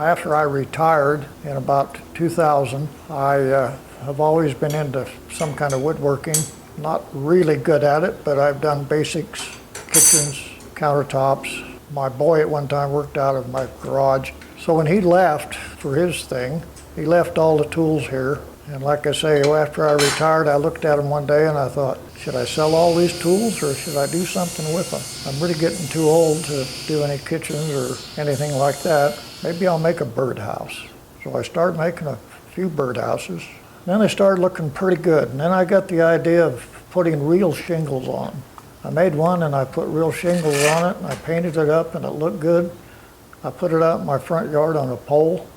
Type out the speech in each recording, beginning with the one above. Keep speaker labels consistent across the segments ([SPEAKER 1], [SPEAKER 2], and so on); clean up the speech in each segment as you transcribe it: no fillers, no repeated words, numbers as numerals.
[SPEAKER 1] After I retired in about 2000, I have always been into some kind of woodworking. Not really good at it, but I've done basics, kitchens, countertops. My boy at one time worked out of my garage. So when he left for his thing, he left all the tools here. And like I say, after I retired, I looked at them one day and I thought, should I sell all these tools or should I do something with them? I'm really getting too old to do any kitchens or anything like that. Maybe I'll make a birdhouse. So I started making a few birdhouses. Then they started looking pretty good. And then I got the idea of putting real shingles on. I made one and I put real shingles on it and I painted it up and it looked good. I put it out in my front yard on a pole.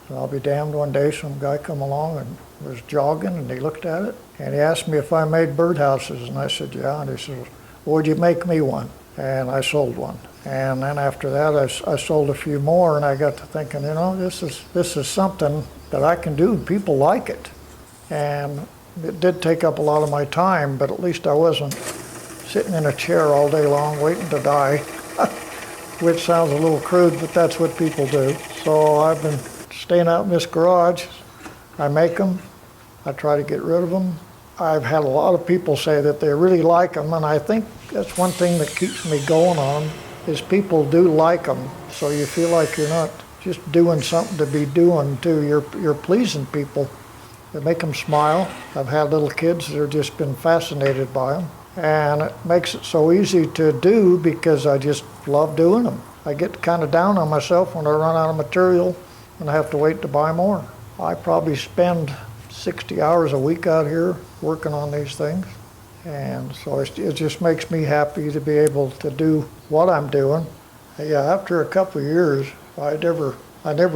[SPEAKER 1] And I'll be damned, one day some guy come along and was jogging and he looked at it and he asked me if I made birdhouses and I said yeah, and he said, well, would you make me one? And I sold one. And then after that I sold a few more and I got to thinking, you know, this is something that I can do. People like it. And it did take up a lot of my time, but at least I wasn't sitting in a chair all day long waiting to die, which sounds a little crude, but that's what people do. So I've been staying out in this garage. I make them. I try to get rid of them. I've had a lot of people say that they really like them, and I think that's one thing that keeps me going on, is people do like them. So you feel like you're not just doing something to be doing too. You're pleasing people. They make them smile. I've had little kids that have just been fascinated by them. And it makes it so easy to do because I just love doing them. I get kind of down on myself when I run out of material and I have to wait to buy more. I probably spend 60 hours a week out here working on these things. And so it just makes me happy to be able to do what I'm doing. Yeah, after a couple of years, I never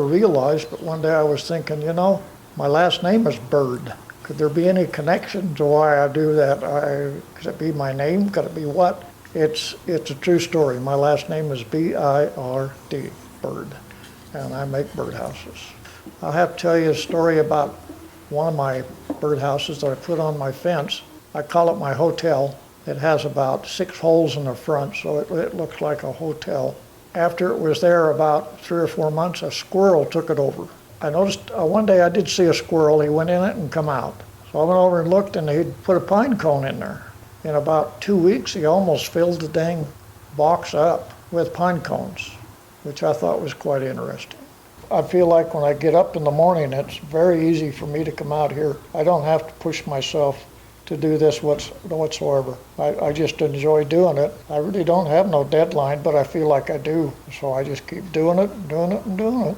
[SPEAKER 1] realized, but one day I was thinking, you know, my last name is Bird. Could there be any connection to why I do that? Could it be my name? Could it be what? It's a true story. My last name is B-I-R-D, Bird, and I make birdhouses. I'll have to tell you a story about one of my birdhouses that I put on my fence. I call it my hotel. It has about 6 holes in the front, so it looks like a hotel. After it was there about 3 or 4 months, a squirrel took it over. I noticed one day I did see a squirrel. He went in it and come out. So I went over and looked, and he'd put a pine cone in there. In about 2 weeks, he almost filled the dang box up with pine cones, which I thought was quite interesting. I feel like when I get up in the morning, it's very easy for me to come out here. I don't have to push myself to do this whatsoever. I just enjoy doing it. I really don't have no deadline, but I feel like I do. So I just keep doing it, and doing it.